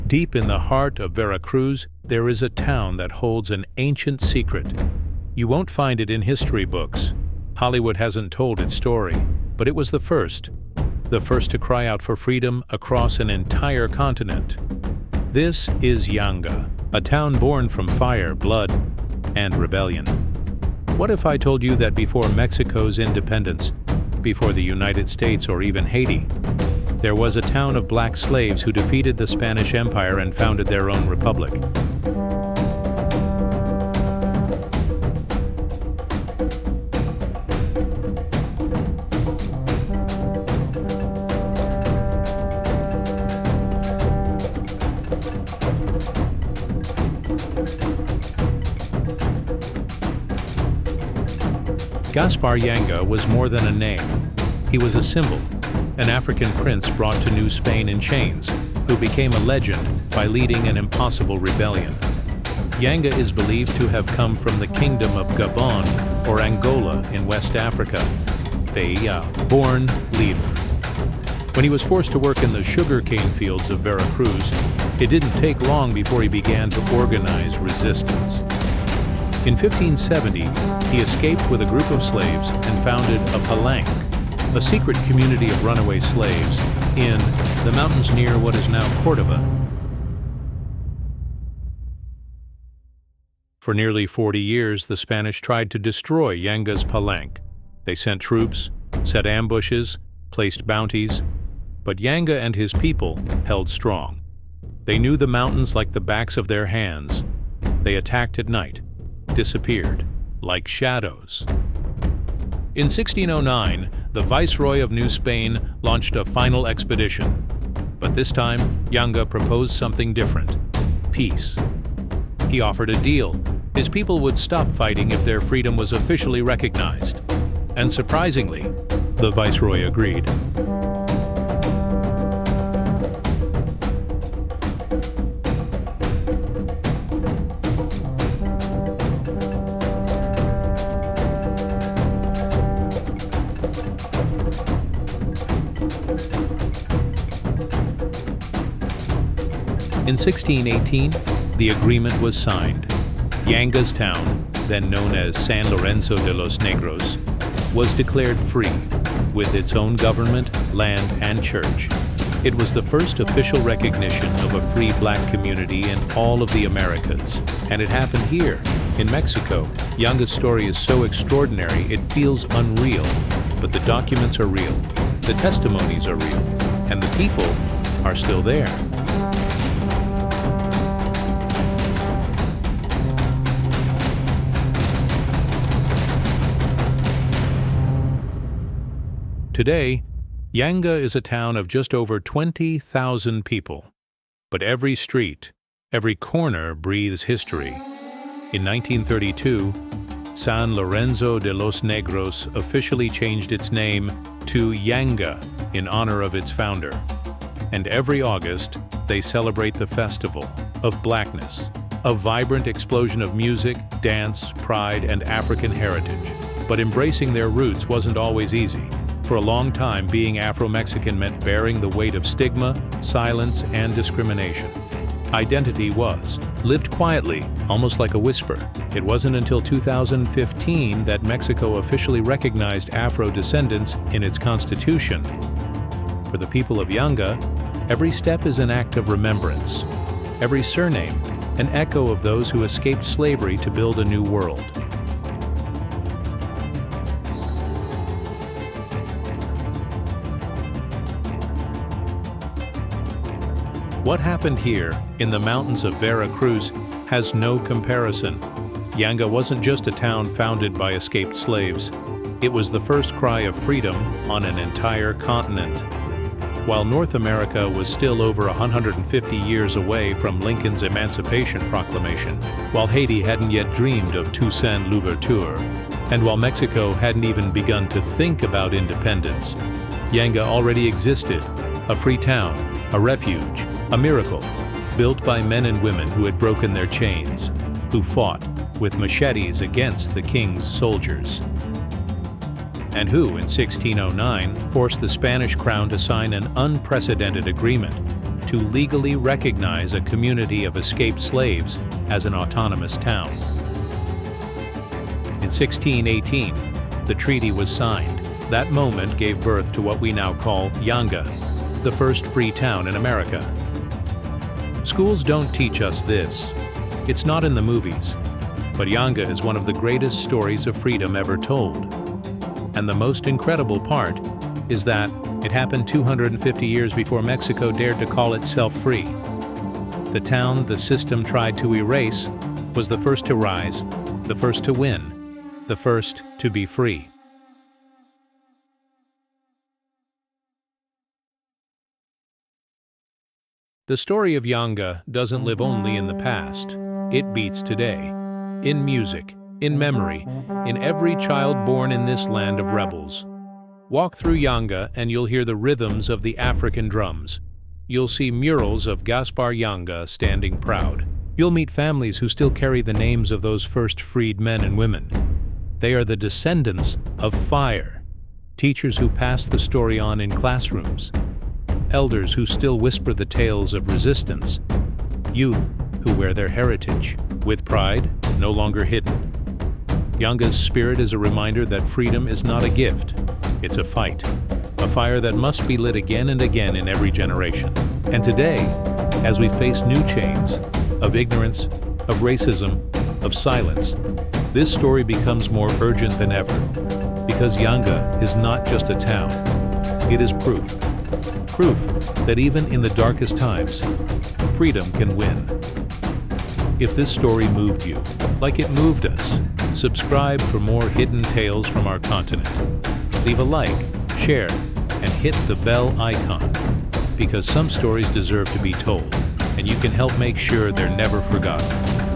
Deep in the heart of Veracruz, there is a town that holds an ancient secret. You won't find it in history books. Hollywood hasn't told its story, but it was the first to cry out for freedom across an entire continent. This is Yanga, a town born from fire, blood, and rebellion. What if I told you that before Mexico's independence, before the United States or even Haiti, there was a town of black slaves who defeated the Spanish Empire and founded their own republic? Gaspar Yanga was more than a name. He was a symbol, an African prince brought to New Spain in chains, who became a legend by leading an impossible rebellion. Yanga is believed to have come from the kingdom of Gabon or Angola in West Africa, a born leader. When he was forced to work in the sugarcane fields of Veracruz, it didn't take long before he began to organize resistance. In 1570, he escaped with a group of slaves and founded a palanque, a secret community of runaway slaves in the mountains near what is now Córdoba. For nearly 40 years, the Spanish tried to destroy Yanga's palanque. They sent troops, set ambushes, placed bounties, but Yanga and his people held strong. They knew the mountains like the backs of their hands. They attacked at night, disappeared like shadows. In 1609, the Viceroy of New Spain launched a final expedition. But this time, Yanga proposed something different: peace. He offered a deal. His people would stop fighting if their freedom was officially recognized. And surprisingly, the Viceroy agreed. In 1618, the agreement was signed. Yanga's town, then known as San Lorenzo de los Negros, was declared free, with its own government, land, and church. It was the first official recognition of a free black community in all of the Americas. And it happened here, in Mexico. Yanga's story is so extraordinary, it feels unreal. But the documents are real, the testimonies are real, and the people are still there. Today, Yanga is a town of just over 20,000 people. But every street, every corner breathes history. In 1932, San Lorenzo de los Negros officially changed its name to Yanga in honor of its founder. And every August, they celebrate the festival of blackness, a vibrant explosion of music, dance, pride, and African heritage. But embracing their roots wasn't always easy. For a long time, being Afro-Mexican meant bearing the weight of stigma, silence, and discrimination. Identity was lived quietly, almost like a whisper. It wasn't until 2015 that Mexico officially recognized Afro-descendants in its constitution. For the people of Yanga, every step is an act of remembrance. Every surname, an echo of those who escaped slavery to build a new world. What happened here, in the mountains of Veracruz, has no comparison. Yanga wasn't just a town founded by escaped slaves. It was the first cry of freedom on an entire continent. While North America was still over 150 years away from Lincoln's Emancipation Proclamation, while Haiti hadn't yet dreamed of Toussaint Louverture, and while Mexico hadn't even begun to think about independence, Yanga already existed, a free town, a refuge, a miracle, built by men and women who had broken their chains, who fought with machetes against the king's soldiers, and who, in 1609, forced the Spanish crown to sign an unprecedented agreement to legally recognize a community of escaped slaves as an autonomous town. In 1618, the treaty was signed. That moment gave birth to what we now call Yanga, the first free town in America. Schools don't teach us this. It's not in the movies. But Yanga is one of the greatest stories of freedom ever told. And the most incredible part is that it happened 250 years before Mexico dared to call itself free. The town the system tried to erase was the first to rise, the first to win, the first to be free. The story of Yanga doesn't live only in the past. It beats today. In music, in memory, in every child born in this land of rebels. Walk through Yanga and you'll hear the rhythms of the African drums. You'll see murals of Gaspar Yanga standing proud. You'll meet families who still carry the names of those first freed men and women. They are the descendants of fire. Teachers who pass the story on in classrooms. Elders who still whisper the tales of resistance. Youth who wear their heritage with pride, no longer hidden. Yanga's spirit is a reminder that freedom is not a gift, it's a fight. A fire that must be lit again and again in every generation. And today, as we face new chains of ignorance, of racism, of silence, this story becomes more urgent than ever. Because Yanga is not just a town, it is proof. Proof that even in the darkest times, freedom can win. If this story moved you, like it moved us, subscribe for more hidden tales from our continent. Leave a like, share, and hit the bell icon, because some stories deserve to be told, and you can help make sure they're never forgotten.